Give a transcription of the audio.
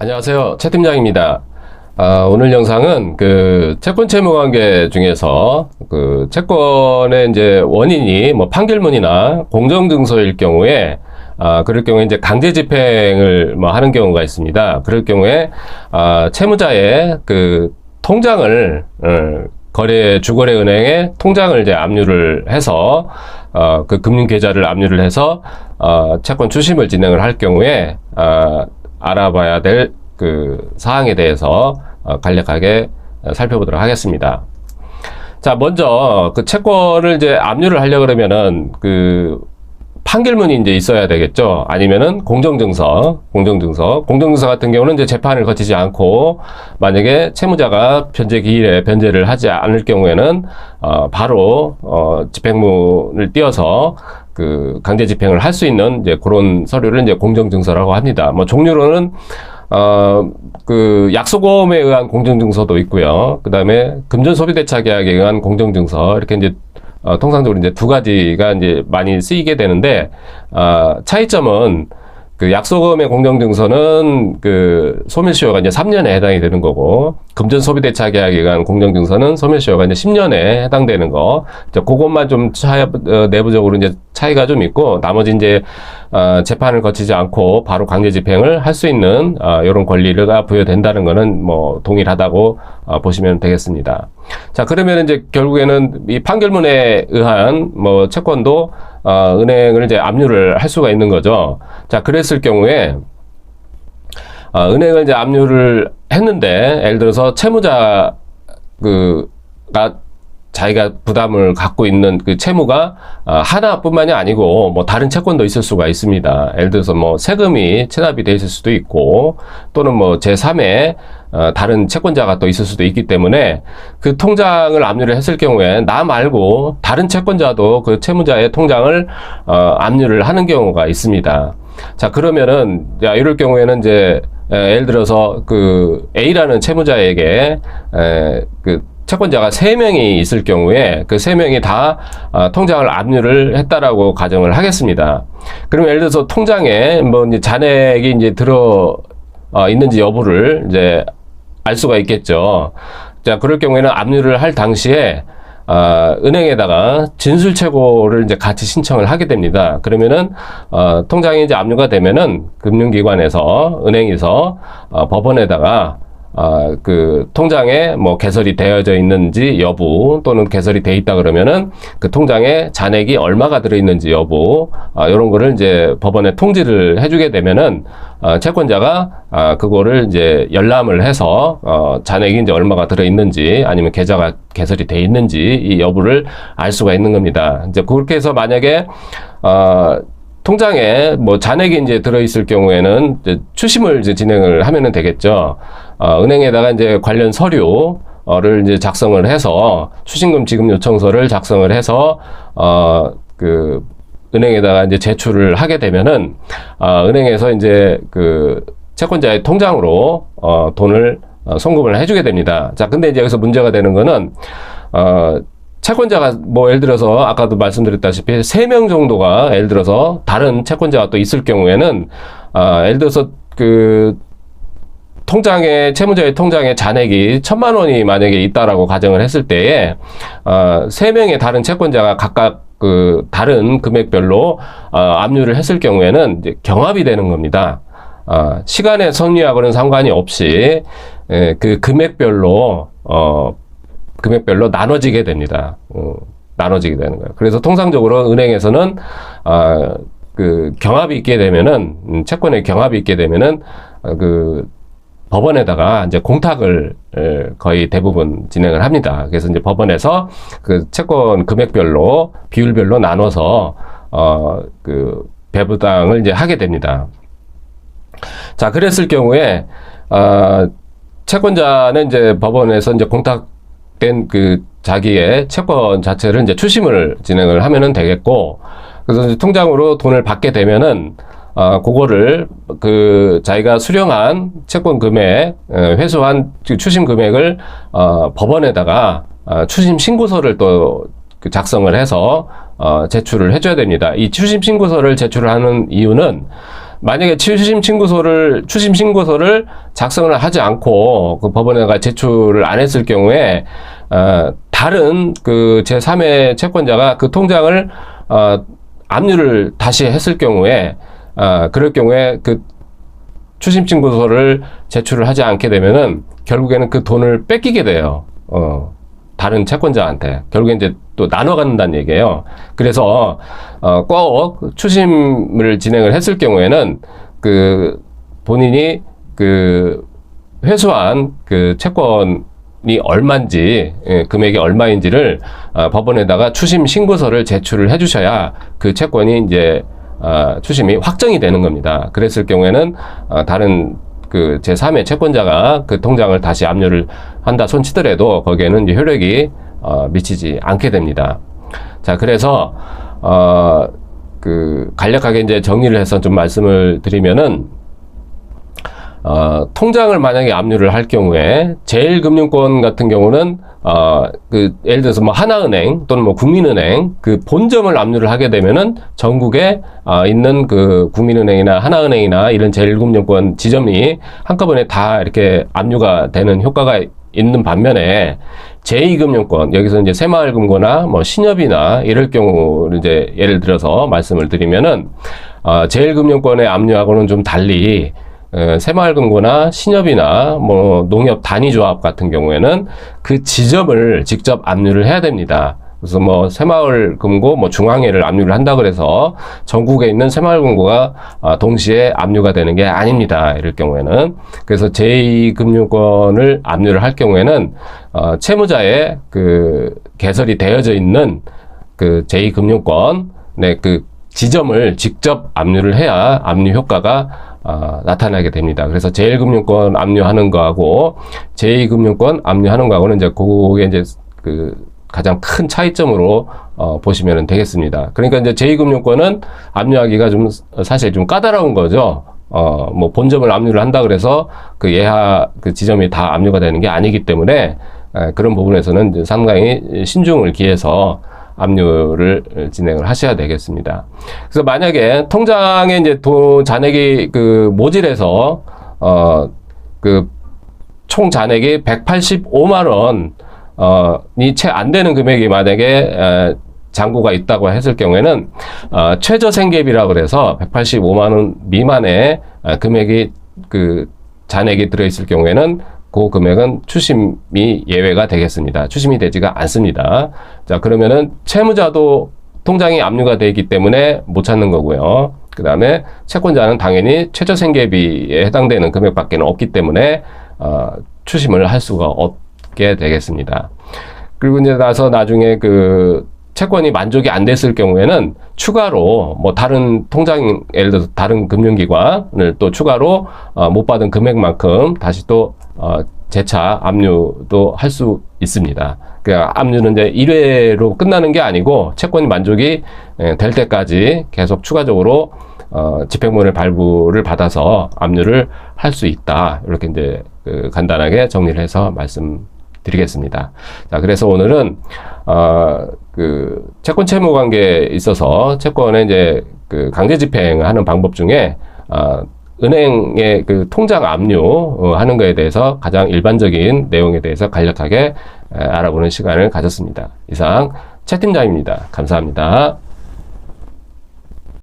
안녕하세요. 최 팀장입니다. 오늘 영상은 채권 채무 관계 중에서 채권의 이제 원인이 뭐 판결문이나 공정증서일 경우에 그럴 경우에 이제 강제 집행을 뭐 하는 경우가 있습니다. 그럴 경우에 채무자의 통장을 주거래은행에 통장을 이제 압류를 해서 금융 계좌를 압류를 해서 채권 추심을 진행을 할 경우에 알아봐야 될 사항에 대해서 간략하게 살펴보도록 하겠습니다. 자, 먼저 채권을 이제 압류를 하려고 그러면은 판결문이 이제 있어야 되겠죠. 아니면은 공정증서 같은 경우는 이제 재판을 거치지 않고 만약에 채무자가 변제 기일에 변제를 하지 않을 경우에는 바로 집행문을 띄어서 강제 집행을 할 수 있는 이제 그런 서류를 이제 공정증서라고 합니다. 뭐 종류로는 약속보험에 의한 공정증서도 있고요. 그 다음에 금전소비대차 계약에 의한 공정증서, 이렇게 이제 통상적으로 이제 두 가지가 이제 많이 쓰이게 되는데, 차이점은 약속보험의 공정증서는 소멸시효가 이제 3년에 해당이 되는 거고, 금전소비대차 계약에 의한 공정증서는 소멸시효가 이제 10년에 해당되는 거. 그것만 좀 내부적으로 이제 차이가 좀 있고, 나머지 이제 재판을 거치지 않고 바로 강제 집행을 할 수 있는 이런 권리가 부여된다는 거는 뭐 동일하다고 보시면 되겠습니다. 자, 그러면 이제 결국에는 이 판결문에 의한 뭐 채권도 은행을 이제 압류를 할 수가 있는 거죠. 자, 그랬을 경우에 은행을 이제 압류를 했는데, 예를 들어서 채무자가 자기가 부담을 갖고 있는 채무가 하나뿐만이 아니고 뭐 다른 채권도 있을 수가 있습니다. 예를 들어서 뭐 세금이 체납이 돼 있을 수도 있고, 또는 뭐 제3의 다른 채권자가 또 있을 수도 있기 때문에 그 통장을 압류를 했을 경우에 나 말고 다른 채권자도 그 채무자의 통장을 압류를 하는 경우가 있습니다. 자, 그러면은 이럴 경우에는 이제 예를 들어서 A라는 채무자에게 채권자가 3명이 있을 경우에 그 3명이 다 통장을 압류를 했다라고 가정을 하겠습니다. 그러면 예를 들어서 통장에 뭐 이제 잔액이 이제 들어 있는지 여부를 이제 알 수가 있겠죠. 자, 그럴 경우에는 압류를 할 당시에 은행에다가 진술채고를 이제 같이 신청을 하게 됩니다. 그러면은 통장이 이제 압류가 되면은 금융기관에서, 은행에서 법원에다가 통장에 뭐 개설이 되어져 있는지 여부, 또는 개설이 돼 있다 그러면은 그 통장에 잔액이 얼마가 들어있는지 여부, 이런 거를 이제 법원에 통지를 해주게 되면은 채권자가 그거를 이제 열람을 해서 잔액이 이제 얼마가 들어있는지, 아니면 계좌가 개설이 돼 있는지 이 여부를 알 수가 있는 겁니다. 이제 그렇게 해서 만약에 통장에 뭐 잔액이 이제 들어있을 경우에는 이제 추심을 이제 진행을 하면은 되겠죠. 은행에다가 이제 관련 서류를 이제 작성을 해서, 추심금 지급 요청서를 작성을 해서 은행에다가 이제 제출을 하게 되면은 은행에서 이제 채권자의 통장으로 돈을 송금을 해주게 됩니다. 자, 근데 이제 여기서 문제가 되는 거는 채권자가 뭐 예를 들어서 아까도 말씀드렸다시피 3명 정도가 예를 들어서 다른 채권자가 또 있을 경우에는 예를 들어서 채무자의 통장에 잔액이 1,000만 원이 만약에 있다라고 가정을 했을 때에 3명의 다른 채권자가 각각 다른 금액별로 압류를 했을 경우에는 이제 경합이 되는 겁니다. 시간의 선리하고는 상관이 없이 금액별로 나눠지게 됩니다. 나눠지게 되는 거예요. 그래서 통상적으로 은행에서는 경합이 있게 되면은, 채권의 경합이 있게 되면은 법원에다가 이제 공탁을 거의 대부분 진행을 합니다. 그래서 이제 법원에서 채권 금액별로, 비율별로 나눠서 배부담을 이제 하게 됩니다. 자, 그랬을 경우에 채권자는 이제 법원에서 이제 공탁된 자기의 채권 자체를 이제 추심을 진행을 하면은 되겠고, 그래서 이제 통장으로 돈을 받게 되면은 그거를 자기가 수령한 채권 금액, 회수한 추심 금액을 법원에다가 추심 신고서를 또 작성을 해서 제출을 해줘야 됩니다. 이 추심 신고서를 제출을 하는 이유는 만약에 추심 신고서를 작성을 하지 않고 그 법원에다가 제출을 안 했을 경우에 다른 그 제3의 채권자가 그 통장을 압류를 다시 했을 경우에 그럴 경우에 그 추심 신고서를 제출을 하지 않게 되면은 결국에는 그 돈을 뺏기게 돼요. 다른 채권자한테. 결국에 이제 또 나눠 갖는다는 얘기예요. 그래서 꼭 추심을 진행을 했을 경우에는 그 본인이 그 회수한 그 채권이 얼마인지, 금액이 얼마인지를 법원에다가 추심 신고서를 제출을 해 주셔야 그 채권이 이제 추심이 확정이 되는 겁니다. 그랬을 경우에는 다른 그 제3의 채권자가 그 통장을 다시 압류를 한다 손치더라도 거기에는 이제 효력이 미치지 않게 됩니다. 자, 그래서 그 간략하게 이제 정리를 해서 좀 말씀을 드리면은 통장을 만약에 압류를 할 경우에 제일금융권 같은 경우는 그 예를 들어서 뭐 하나은행 또는 뭐 국민은행 그 본점을 압류를 하게 되면은 전국에 있는 그 국민은행이나 하나은행이나 이런 제일금융권 지점이 한꺼번에 다 이렇게 압류가 되는 효과가 있는 반면에 제2금융권 여기서 이제 새마을금고나 뭐 신협이나 이럴 경우 이제 예를 들어서 말씀을 드리면은 제일금융권의 압류하고는 좀 달리 새마을금고나 신협이나 뭐 농협 단위조합 같은 경우에는 그 지점을 직접 압류를 해야 됩니다. 그래서 뭐 새마을금고, 뭐 중앙회를 압류를 한다 그래서 전국에 있는 새마을금고가 동시에 압류가 되는 게 아닙니다. 이럴 경우에는. 그래서 제2금융권을 압류를 할 경우에는 채무자의 그 개설이 되어져 있는 그 제2금융권, 네, 그 지점을 직접 압류를 해야 압류 효과가 나타나게 됩니다. 그래서 제1금융권 압류하는 거하고 제2금융권 압류하는 거하고는 이제 그게 이제 그 가장 큰 차이점으로 보시면 되겠습니다. 그러니까 이제 제2금융권은 압류하기가 좀 사실 좀 까다로운 거죠. 뭐 본점을 압류를 한다 그래서 그 예하 그 지점이 다 압류가 되는 게 아니기 때문에 그런 부분에서는 이제 상당히 신중을 기해서 압류를 진행을 하셔야 되겠습니다. 그래서 만약에 통장에 이제 잔액이 그 모질해서 그 총 잔액이 185만 원이 채 안 되는 금액이 만약에 잔고가 있다고 했을 경우에는 최저생계비라고 그래서 185만 원 미만의 금액이 그 잔액이 들어 있을 경우에는 그 금액은 추심이 예외가 되겠습니다. 추심이 되지가 않습니다. 자, 그러면은 채무자도 통장이 압류가 되어 있기 때문에 못 찾는 거고요. 그 다음에 채권자는 당연히 최저생계비에 해당되는 금액밖에 없기 때문에 추심을 할 수가 없게 되겠습니다. 그리고 이제 나중에 그 채권이 만족이 안 됐을 경우에는 추가로 뭐 다른 통장, 예를 들어서 다른 금융기관을 또 추가로 못 받은 금액만큼 다시 또 재차 압류도 할 수 있습니다. 그러니까 압류는 이제 1회로 끝나는 게 아니고 채권이 만족이 될 때까지 계속 추가적으로 집행본의 발부를 받아서 압류를 할 수 있다. 이렇게 이제 간단하게 정리를 해서 말씀드리겠습니다. 자, 그래서 오늘은 그 채권 채무 관계에 있어서 채권의 이제 그 강제 집행하는 방법 중에 은행의 그 통장 압류 하는 거에 대해서 가장 일반적인 내용에 대해서 간략하게 알아보는 시간을 가졌습니다. 이상 최 팀장입니다. 감사합니다.